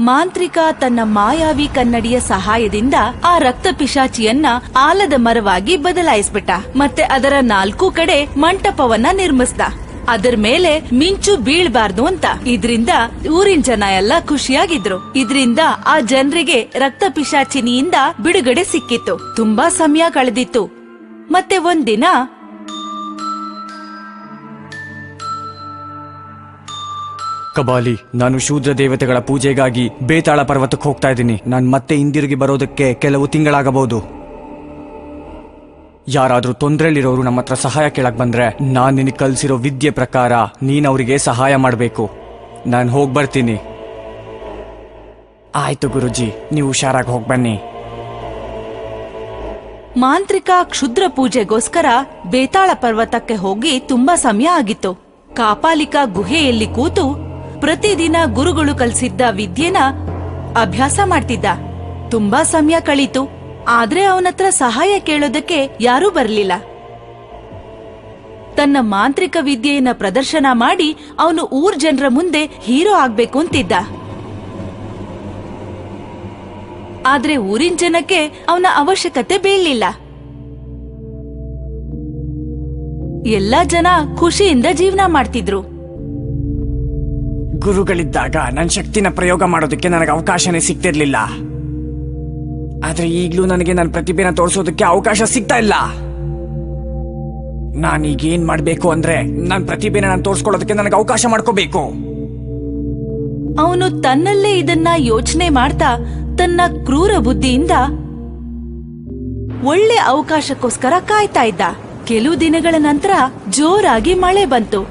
ಮಾಂತ್ರಿಕ ತನ್ನ ಮಾಯಾವಿ ಕನ್ನಡಿಯ ಸಹಾಯದಿಂದ ಆ ರಕ್ತ ಪಿಶಾಚಿಯನ್ನ ಆಲದ ಮರವಾಗಿ ಬದಲಾಯಿಸ್ಬಿಟ್ಟ. ಮತ್ತೆ ಅದರ 4 ಕಡೆ ಮಂಟಪವನ್ನ ನಿರ್ಮಿಸ್ದ. ಅದರ ಮೇಲೆ ಮಿಂಚು ಬೀಳ್ಬಾರ್ದು ಅಂತ. ಇದ್ರಿಂದ ಊರಿನ ಜನ ಎಲ್ಲ ಖುಷಿಯಾಗಿದ್ರು. ಇದ್ರಿಂದ ಆ ಜನರಿಗೆ ರಕ್ತ ಪಿಶಾಚಿನಿಯಿಂದ ಬಿಡುಗಡೆ ಸಿಕ್ಕಿತ್ತು. ತುಂಬಾ ಸಮಯ ಕಳೆದಿತ್ತು. ಮತ್ತೆ ಒಂದಿನ ಕಬಾಲಿ, ನಾನು ಶೂದ್ರ ದೇವತೆಗಳ ಪೂಜೆಗಾಗಿ ಬೇತಾಳ ಪರ್ವತಕ್ಕೆ ಹೋಗ್ತಾ ಇದ್ದೀನಿ. ನಾನು ಮತ್ತೆ ಹಿಂದಿರುಗಿ ಬರೋದಕ್ಕೆ ಕೆಲವು ತಿಂಗಳಾಗಬಹುದು. ಯಾರಾದ್ರೂ ತೊಂದ್ರೆಲಿರೋರು ನಮ್ಮ ಹತ್ರ ಸಹಾಯ ಕೇಳಕ್ ಬಂದ್ರೆ ನಾನ್ ನಿನಗೆ ಕಲ್ಸಿರೋ ವಿದ್ಯೆ ಪ್ರಕಾರ ನೀನ್ ಅವರಿಗೆ ಸಹಾಯ ಮಾಡ್ಬೇಕು. ನಾನು ಹೋಗ್ ಬರ್ತೀನಿ. ಆಯ್ತು ಗುರುಜಿ, ನೀವು ಹುಷಾರಾಗಿ ಹೋಗ್ಬನ್ನಿ. ಮಾಂತ್ರಿಕ ಕ್ಷುದ್ರ ಪೂಜೆಗೋಸ್ಕರ ಬೇತಾಳ ಪರ್ವತಕ್ಕೆ ಹೋಗಿ ತುಂಬಾ ಸಮಯ ಆಗಿತ್ತು. ಕಾಪಾಲಿಕ ಗುಹೆಯಲ್ಲಿ ಕೂತು ಪ್ರತಿದಿನ ಗುರುಗಳು ಕಲಿಸಿದ್ದ ವಿದ್ಯೆನ ಅಭ್ಯಾಸ ಮಾಡ್ತಿದ್ದ. ತುಂಬಾ ಸಮಯ ಕಳೀತು. ಆದ್ರೆ ಅವನತ್ರ ಸಹಾಯ ಕೇಳೋದಕ್ಕೆ ಯಾರೂ ಬರ್ಲಿಲ್ಲ. ತನ್ನ ಮಾಂತ್ರಿಕ ವಿದ್ಯೆಯನ್ನ ಪ್ರದರ್ಶನ ಮಾಡಿ ಅವನು ಊರ್ ಜನರ ಮುಂದೆ ಹೀರೋ ಆಗ್ಬೇಕು ಅಂತಿದ್ದ. ಆದ್ರೆ ಊರಿನ ಜನಕ್ಕೆ ಅವನ ಅವಶ್ಯಕತೆ ಬೀಳಲಿಲ್ಲ. ಎಲ್ಲಾ ಜನ ಖುಷಿಯಿಂದ ಜೀವನ ಮಾಡ್ತಿದ್ರು. ಗುರುಗಳಿದ್ದಾಗ ನನ್ನ ಶಕ್ತಿನ ಪ್ರಯೋಗ ಮಾಡೋದಕ್ಕೆ ನನಗೆ ಅವಕಾಶನೇ ಸಿಗ್ತಿರ್ಲಿಲ್ಲ. ಆದ್ರೆ ಈಗ್ಲೂ ನನಗೆ ನನ್ನ ಪ್ರತಿಭೆನ ತೋರಿಸೋದಕ್ಕೆ ಅವಕಾಶ ಸಿಗ್ತಾ ಇಲ್ಲ. ನಾನೀಗೇನ್ ಮಾಡ್ಬೇಕು ಅಂದ್ರೆ ನನ್ನ ಪ್ರತಿಭೆನ ನಾನು ತೋರಿಸ್ಕೊಳ್ಳೋದಕ್ಕೆ ನನಗೆ ಅವಕಾಶ ಮಾಡ್ಕೋಬೇಕು. ಅವನು ತನ್ನಲ್ಲೇ ಇದನ್ನ ಯೋಚನೆ ಮಾಡ್ತಾ ತನ್ನ ಕ್ರೂರ ಬುದ್ಧಿಯಿಂದ ಒಳ್ಳೆ ಅವಕಾಶಕ್ಕೋಸ್ಕರ ಕಾಯ್ತಾ ಇದ್ದ. ಕೆಲವು ದಿನಗಳ ನಂತರ ಜೋರಾಗಿ ಮಳೆ ಬಂತು.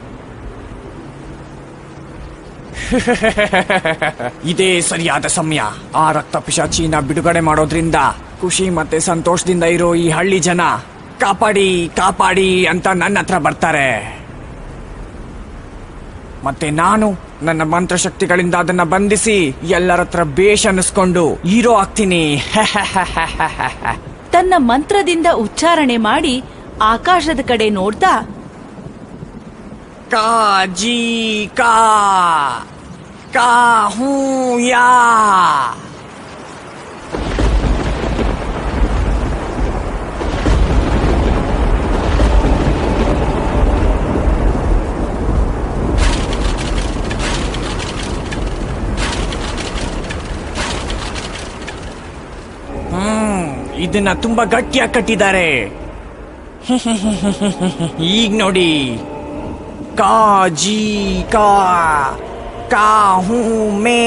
ಇದೇ ಸರಿಯಾದ ಸಮಯ. ಆ ರಕ್ತ ಪಿಶಾಚಿನ ಬಿಡುಗಡೆ ಮಾಡೋದ್ರಿಂದ ಖುಷಿ ಮತ್ತೆ ಸಂತೋಷದಿಂದ ಇರೋ ಈ ಹಳ್ಳಿ ಜನ ಕಾಪಾಡಿ ಕಾಪಾಡಿ ಅಂತ ನನ್ನ ಹತ್ರ ಬರ್ತಾರೆ. ಮತ್ತೆ ನಾನು ನನ್ನ ಮಂತ್ರಶಕ್ತಿಗಳಿಂದ ಅದನ್ನ ಬಂಧಿಸಿ ಎಲ್ಲರ ಹತ್ರ ಬೇಷ್ ಅನ್ನಿಸ್ಕೊಂಡು ಹೀರೋ ಆಗ್ತೀನಿ. ತನ್ನ ಮಂತ್ರದಿಂದ ಉಚ್ಚಾರಣೆ ಮಾಡಿ ಆಕಾಶದ ಕಡೆ ನೋಡ್ತಾ ಕಾ ಜಿ ಕಾ ಕಾ ಹೂ ಯಾ ಇದನ್ನ ತುಂಬಾ ಗಟ್ಟಿಯಾಗಿ ಕಟ್ಟಿದ್ದಾರೆ. ಈಗ ನೋಡಿ, ಕಾ ಜಿ ಕಾ ಕಾ ಹೂ ಮೇ.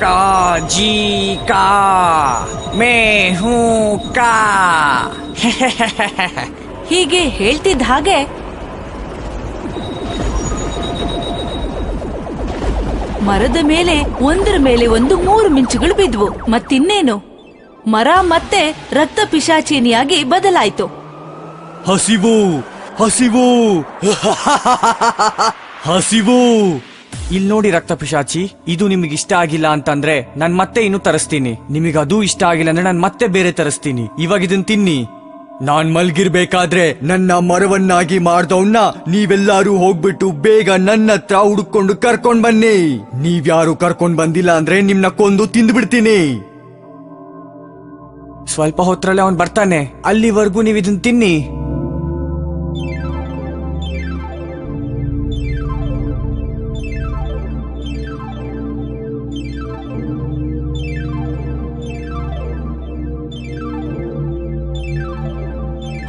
का जी का मैं हूँ का. ಹೀಗೆ ಹೇಳ್ತಿದ್ದ ಹಾಗೆ ಮರದ ಮೇಲೆ ಒಂದರ ಮೇಲೆ ಒಂದು 3 ಮಿಂಚುಗಳು ಬಿದ್ವು. ಮತ್ತಿನ್ನೇನು, ಮರ ಮತ್ತೆ ರಕ್ತ ಪಿಶಾಚಿನಿಯಾಗಿ ಬದಲಾಯಿತು. ಹಸಿವು ಹಸಿವು ಹಸಿವು. ಇಲ್ಲಿ ನೋಡಿ ರಕ್ತ ಪಿಶಾಚಿ, ಇದು ನಿಮಗೆ ಇಷ್ಟ ಆಗಿಲ್ಲ ಅಂತಂದ್ರೆ ನಾನ್ ಮತ್ತೆ ಇನ್ನು ತರಿಸ್ತೀನಿ. ನಿಮಗೆ ಅದು ಇಷ್ಟ ಆಗಿಲ್ಲ ಅಂದ್ರೆ ನಾನು ಮತ್ತೆ ಬೇರೆ ತರಿಸ್ತೀನಿ. ಇವಾಗ ಇದನ್ನ ತಿನ್ನಿ. ನಾನ್ ಮಲ್ಗಿರ್ಬೇಕಾದ್ರೆ ನನ್ನ ಮರವನ್ನಾಗಿ ಮಾಡ್ದವನ್ನ ನೀವೆಲ್ಲಾರು ಹೋಗ್ಬಿಟ್ಟು ಬೇಗ ನನ್ನ ಹತ್ರ ಹುಡುಕೊಂಡು ಕರ್ಕೊಂಡ್ ಬನ್ನಿ. ನೀವ್ಯಾರು ಕರ್ಕೊಂಡ್ ಬಂದಿಲ್ಲ ಅಂದ್ರೆ ನಿಮ್ನ ಕೊಂದು ತಿಂದ್ಬಿಡ್ತೀನಿ. ಸ್ವಲ್ಪ ಹೊತ್ತರಲ್ಲಿ ಅವನ್ ಬರ್ತಾನೆ. ಅಲ್ಲಿವರೆಗೂ ನೀವ್ ಇದನ್ನ ತಿನ್ನಿ.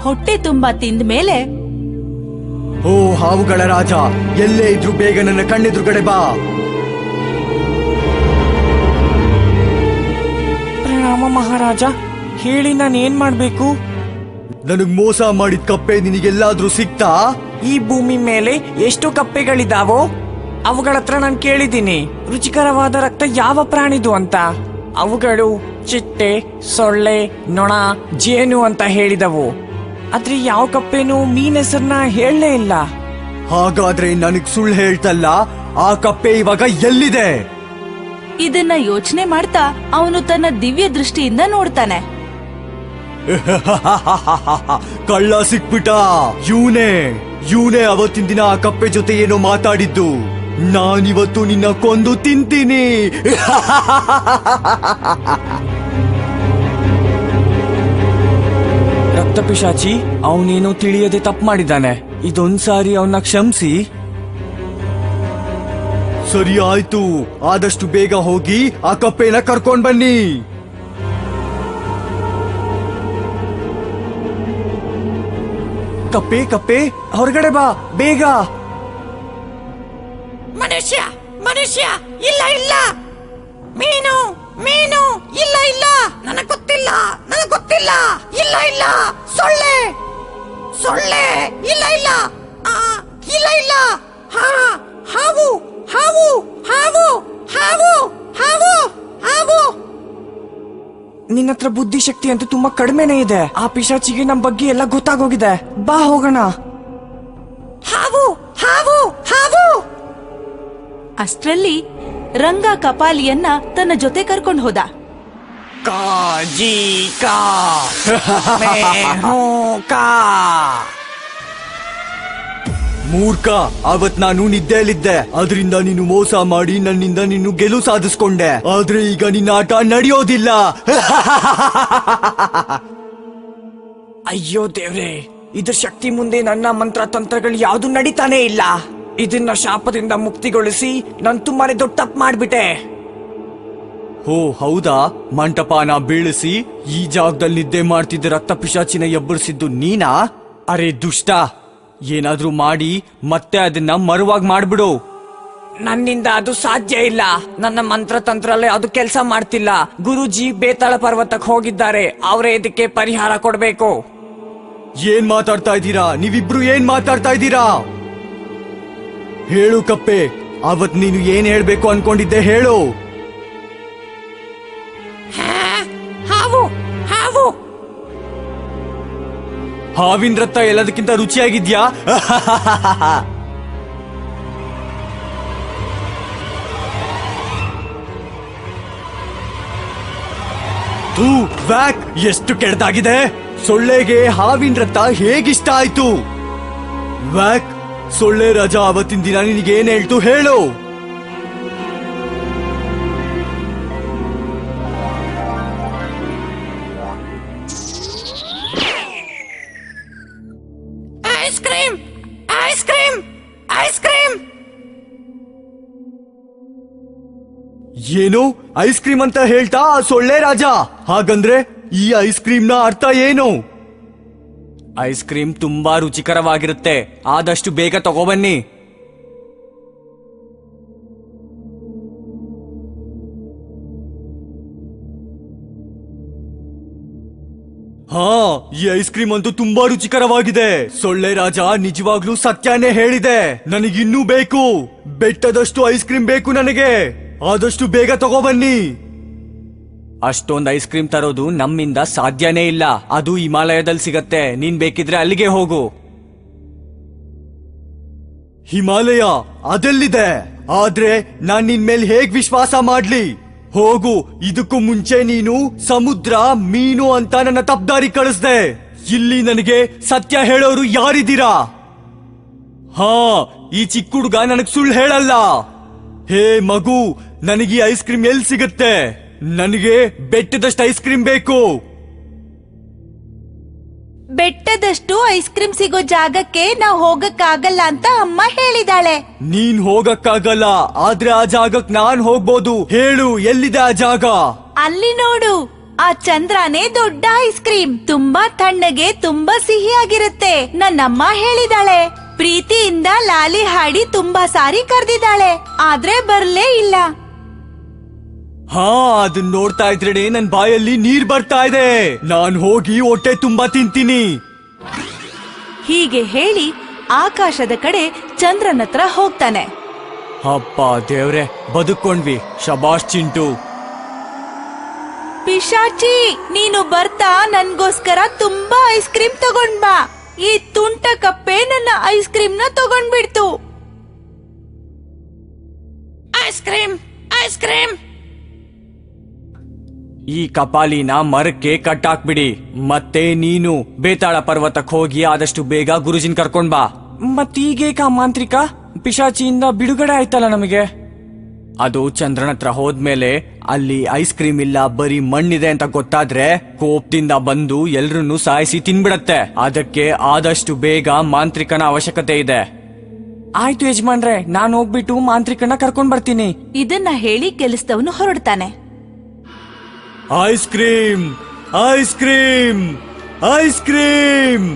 ಹೊಟ್ಟೆ ತುಂಬಾ ತಿಂದ ಮೇಲೆ, ಓ ಹಾವುಗಳ ರಾಜ, ಎಲ್ಲೇ ಇದ್ರು ಬೇಗ ನನ್ನ ಕಣ್ಣೆದುರುಗಡೆ ಬಾ. ಪ್ರಣಾಮ ಮಹಾರಾಜ, ಹೇಳಿ ನಾನು ಏನ್ ಮಾಡ್ಬೇಕು? ನನಗ್ ಮೋಸ ಮಾಡಿದ ಕಪ್ಪೆ ನಿನಗೆಲ್ಲಾದ್ರೂ ಸಿಕ್ತಾ? ಈ ಭೂಮಿ ಮೇಲೆ ಎಷ್ಟು ಕಪ್ಪೆಗಳಿದಾವೋ ಅವುಗಳ ಹತ್ರ ನಾನು ಕೇಳಿದ್ದೀನಿ ರುಚಿಕರವಾದ ರಕ್ತ ಯಾವ ಪ್ರಾಣಿದು ಅಂತ. ಅವುಗಳು ಚಿಟ್ಟೆ, ಸೊಳ್ಳೆ, ನೊಣ, ಜೇನು ಅಂತ ಹೇಳಿದವು. ಆದ್ರೆ ಯಾವ ಕಪ್ಪೆನೂ ಮೀನ್ ಹೆಸರನ್ನ ಹೇಳಲೇ ಇಲ್ಲ. ಹಾಗಾದ್ರೆ ನನಗ್ ಸುಳ್ಳು ಹೇಳ್ತಲ್ಲ, ಆ ಕಪ್ಪೆ ಇವಾಗ ಎಲ್ಲಿದೆ? ಇದನ್ನ ಯೋಚನೆ ಮಾಡ್ತಾ ಅವನು ತನ್ನ ದಿವ್ಯ ದೃಷ್ಟಿಯಿಂದ ನೋಡ್ತಾನೆ. ಕಳ್ಳ ಸಿಕ್ಬಿಟ. ಇವನೇ ಅವತ್ತಿನ ದಿನ ಆ ಕಪ್ಪೆ ಜೊತೆ ಏನೋ ಮಾತಾಡಿದ್ದು. ನಾನಿವತ್ತು ನಿನ್ನ ಕೊಂದು ತಿಂತೀನಿ. ರಕ್ತ ಪಿಶಾಚಿ ಅವನೇನೋ ತಿಳಿಯದೆ ತಪ್ಪು ಮಾಡಿದ್ದಾನೆ. ಇದೊಂದ್ಸಾರಿ ಅವನ್ನ ಕ್ಷಮಿಸಿ. ಸರಿ ಆಯ್ತು, ಆದಷ್ಟು ಬೇಗ ಹೋಗಿ ಆ ಕಪ್ಪೆನ ಕರ್ಕೊಂಡ್ ಬನ್ನಿ. ಕಪ್ಪೆ ಕಪ್ಪೆ ಹೊರಗಡೆ ಬಾ ಬೇಗ. ಮನುಷ್ಯ ಇಲ್ಲ ಇಲ್ಲ. ಮೀನು ಇಲ್ಲ ಇಲ್ಲ. ನನಗ್ ಗೊತ್ತಿಲ್ಲ ಇಲ್ಲ ಇಲ್ಲ. ಸೊಳ್ಳೆ ಇಲ್ಲ ಇಲ್ಲ. ಇಲ್ಲ ಇಲ್ಲ. ಹಾವು ಹಾವು ಹಾವು ಹಾವು ಹಾವು ಹಾವು. ನಿನ್ನ ಹತ್ರ ಬುದ್ಧಿಶಕ್ತಿ ಅಂತೂ ತುಂಬಾ ಕಡಿಮೆನೇ ಇದೆ. ಆ ಪಿಶಾಚಿಗೆ ನಮ್ ಬಗ್ಗೆ ಎಲ್ಲ ಗೊತ್ತಾಗೋಗಿದೆ. ಬಾ ಹೋಗೋಣ. ಹಾವು ಹಾವು ಹಾವು. ಅಷ್ಟ್ರಲ್ಲಿ ರಂಗ ಕಪಾಲಿಯನ್ನ ತನ್ನ ಜೊತೆ ಕರ್ಕೊಂಡು ಹೋದ. ಮೂರ್ಖ, ಅವತ್ ನಾನು ನಿದ್ದೆಯಲ್ಲಿದ್ದೆ. ಅದರಿಂದ ನೀನು ಮೋಸ ಮಾಡಿ ನನ್ನಿಂದ ನೀನು ಗೆಲುವು ಸಾಧಿಸ್ಕೊಂಡೆ. ಆದ್ರೆ ಈಗ ನಿನ್ನ ಆಟ ನಡೆಯೋದಿಲ್ಲ. ಅಯ್ಯೋ ದೇವ್ರೆ, ಇದ್ರ ಶಕ್ತಿ ಮುಂದೆ ನನ್ನ ಮಂತ್ರ ತಂತ್ರಗಳು ಯಾವ್ದು ನಡೀತಾನೆ ಇಲ್ಲ. ಇದನ್ನ ಶಾಪದಿಂದ ಮುಕ್ತಿಗೊಳಿಸಿ ನಾನು ತುಂಬಾನೇ ದೊಡ್ಡ ತಪ್ಪು ಮಾಡ್ಬಿಟ್ಟೆ. ಓ ಹೌದಾ? ಮಂಟಪನ ಬೀಳಿಸಿ ಈ ಜಾಗದಲ್ಲಿ ನಿದ್ದೆ ಮಾಡ್ತಿದ್ದ ರಕ್ತ ಪಿಶಾಚಿನ ಎಬ್ಬರಿಸಿದ್ದು ನೀನಾ? ಅರೆ ದುಷ್ಟ, ಏನಾದ್ರೂ ಮಾಡಿ ಮತ್ತೆ ಅದನ್ನ ಮರುವಾಗಿ ಮಾಡ್ಬಿಡು. ನನ್ನಿಂದ ಅದು ಸಾಧ್ಯ ಇಲ್ಲ. ನನ್ನ ಮಂತ್ರ ತಂತ್ರಲ್ಲೇ ಅದು ಕೆಲಸ ಮಾಡ್ತಿಲ್ಲ. ಗುರುಜಿ ಬೇತಾಳ ಪರ್ವತಕ್ಕೆ ಹೋಗಿದ್ದಾರೆ. ಅವರೇ ಇದಕ್ಕೆ ಪರಿಹಾರ ಕೊಡ್ಬೇಕು. ಏನ್ ಮಾತಾಡ್ತಾ ಇದ್ದೀರಾ ನೀವಿಬ್ರು? ಏನ್ ಮಾತಾಡ್ತಾ ಇದ್ದೀರಾ? ಹೇಳು ಕಪ್ಪೆ, ಅವತ್ ನೀನು ಏನ್ ಹೇಳ್ಬೇಕು ಅನ್ಕೊಂಡಿದ್ದೆ ಹೇಳು. ಹಾವು ಹಾವು. ಹಾವಿನ ರಕ್ತ ಎಲ್ಲದಕ್ಕಿಂತ ರುಚಿಯಾಗಿದ್ಯಾ? ಥೂ, ವ್ಯಾಕ್, ಎಷ್ಟು ಕೆಡ್ದಾಗಿದೆ. ಸೊಳ್ಳೆಗೆ ಹಾವಿನ ರಕ್ತ ಹೇಗಿಷ್ಟ ಆಯ್ತು? ವ್ಯಾಕ್, ಸೊಳ್ಳೆ ರಾಜ ಅವತ್ತಿನ ದಿನ ನಿನಗೇನ್ ಹೇಳ್ತು ಹೇಳು. Ice cream ice cream ice cream. ಏನು ಐಸ್ ಕ್ರೀಮ್ ಅಂತ ಹೇಳ್ತಾ ಆ ಸೊಳ್ಳೆ ರಾಜ? ಹಾಗಂದ್ರೆ ಈ ಐಸ್ ಕ್ರೀಮ್ ನ ಅರ್ಥ ಏನು? ಐಸ್ ಕ್ರೀಮ್ ತುಂಬಾ ರುಚಿಕರವಾಗಿರುತ್ತೆ. ಆದಷ್ಟು ಬೇಗ ತಗೋಬನ್ನಿ. ಹಾ, ಈ ಐಸ್ ಕ್ರೀಮ್ ಅಂತೂ ತುಂಬಾ ರುಚಿಕರವಾಗಿದೆ. ಸೊಳ್ಳೆ ರಾಜ ನಿಜವಾಗ್ಲೂ ಸತ್ಯನೇ ಹೇಳಿದೆ. ನನಗಿನ್ನೂ ಬೇಕು. ಬೆಟ್ಟದಷ್ಟು ಐಸ್ ಕ್ರೀಮ್ ಬೇಕು ನನಗೆ. ಆದಷ್ಟು ಬೇಗ ತಗೋಬನ್ನಿ. ಅಷ್ಟೊಂದು ಐಸ್ ಕ್ರೀಮ್ ತರೋದು ನಮ್ಮಿಂದ ಸಾಧ್ಯನೇ ಇಲ್ಲ. ಅದು ಹಿಮಾಲಯದಲ್ಲಿ ಸಿಗತ್ತೆ. ನೀನ್ ಬೇಕಿದ್ರೆ ಅಲ್ಲಿಗೆ ಹೋಗು. ಹಿಮಾಲಯ ಅದೆಲ್ಲಿದೆ? ಆದ್ರೆ ನಾನ್ ನಿನ್ ಮೇಲೆ ಹೇಗ್ ವಿಶ್ವಾಸ ಮಾಡ್ಲಿ? ಹೋಗು. ಇದಕ್ಕೂ ಮುಂಚೆ ನೀನು ಸಮುದ್ರ, ಮೀನು ಅಂತ ನನ್ನ ತಪ್ಪದಾರಿ ಕಳಿಸ್ದೆ. ಇಲ್ಲಿ ನನಗೆ ಸತ್ಯ ಹೇಳೋರು ಯಾರಿದ್ದೀರಾ? ಹಾ, ಈ ಚಿಕ್ಕ ಹುಡುಗ ನನಗ್ ಸುಳ್ಳು ಹೇಳಲ್ಲ. ಹೇ ಮಗು, ನನಗೆ ಐಸ್ ಕ್ರೀಮ್ ಎಲ್ಲಿ ಸಿಗುತ್ತೆ? ನನಗೆ ಬೆಟ್ಟದಷ್ಟು ಐಸ್ ಕ್ರೀಮ್ ಬೇಕು. ಬೆಟ್ಟದಷ್ಟು ಐಸ್ ಕ್ರೀಮ್ ಸಿಗೋ ಜಾಗಕ್ಕೆ ನಾವು ಹೋಗಕ್ಕಾಗಲ್ಲ ಅಂತ ಅಮ್ಮ ಹೇಳಿದಾಳೆ. ನೀನ್ ಹೋಗಕ್ಕಾಗಲ್ಲ, ಆದ್ರೆ ಆ ಜಾಗಕ್ ನಾನ್ ಹೋಗ್ಬೋದು. ಹೇಳು, ಎಲ್ಲಿದೆ ಆ ಜಾಗ? ಅಲ್ಲಿ ನೋಡು, ಆ ಚಂದ್ರನೇ ದೊಡ್ಡ ಐಸ್ ಕ್ರೀಮ್. ತುಂಬಾ ತಣ್ಣಗೆ, ತುಂಬಾ ಸಿಹಿಯಾಗಿರುತ್ತೆ. ನನ್ನಮ್ಮ ಹೇಳಿದಾಳೆ. ಪ್ರೀತಿಯಿಂದ ಲಾಲಿ ಹಾಡಿ ತುಂಬಾ ಸಾರಿ ಕರೆದಿದ್ದಾಳೆ, ಆದ್ರೆ ಬರ್ಲೇ ಇಲ್ಲ. ಹಾ, ಅದನ್ನ ನೋಡ್ತಾ ಇದ್ರೆ ನನ್ ಬಾಯಲ್ಲಿ ನೀರ್ ಬರ್ತಾ ಇದೆ. ನಾನ್ ಹೋಗಿ ಹೊಟ್ಟೆ ತುಂಬಾ ತಿಂತೀನಿ. ಹೀಗೆ ಹೇಳಿ ಆಕಾಶದ ಕಡೆ ಚಂದ್ರನ ಹತ್ರ ಹೋಗ್ತಾನೆ. ಅಪ್ಪ ದೇವ್ರೆ, ಬದುಕೊಂಡ್ವಿ. ಶಬಾಷ್ ಚಿಂಟು. ಪಿಶಾಚಿ, ನೀನು ಬರ್ತಾ ನನ್ಗೋಸ್ಕರ ತುಂಬಾ ಐಸ್ ಕ್ರೀಮ್ ತಗೊಂಡ್ ಬಾ. ಈ ತುಂಟ ಕಪ್ಪೆ ನನ್ನ ಐಸ್ ಕ್ರೀಮ್ ನ ತಗೊಂಡ್ಬಿಡ್ತು. Ice cream ice cream. ಈ ಕಪಾಲಿನ ಮರಕ್ಕೆ ಕಟ್ಟಾಕ್ಬಿಡಿ. ಮತ್ತೆ ನೀನು ಬೇತಾಳ ಪರ್ವತಕ್ಕೆ ಹೋಗಿ ಆದಷ್ಟು ಬೇಗ ಗುರುಜಿನ್ ಕರ್ಕೊಂಡ್ ಬಾ. ಮತ್ತೀಗೇಕ ಮಾಂತ್ರಿಕ ಪಿಶಾಚಿಯಿಂದ ಬಿಡುಗಡೆ ಆಯ್ತಲ್ಲ ನಮಗೆ. ಅದು ಚಂದ್ರನ ಹತ್ರ ಹೋದ್ಮೇಲೆ ಅಲ್ಲಿ ಐಸ್ ಕ್ರೀಮ್ ಇಲ್ಲ, ಬರೀ ಮಣ್ಣಿದೆ ಅಂತ ಗೊತ್ತಾದ್ರೆ ಕೋಪದಿಂದ ಬಂದು ಎಲ್ರನ್ನೂ ಸಾಯಿಸಿ ತಿನ್ಬಿಡತ್ತೆ. ಅದಕ್ಕೆ ಆದಷ್ಟು ಬೇಗ ಮಾಂತ್ರಿಕನ ಅವಶ್ಯಕತೆ ಇದೆ. ಆಯ್ತು ಯಜಮಾನ್ರೆ, ನಾನು ಹೋಗ್ಬಿಟ್ಟು ಮಾಂತ್ರಿಕನ ಕರ್ಕೊಂಡ್ ಬರ್ತೀನಿ. ಇದನ್ನ ಹೇಳಿ ಕೆಲಸದವನು ಹೊರಡ್ತಾನೆ. Ice cream ice cream ice cream.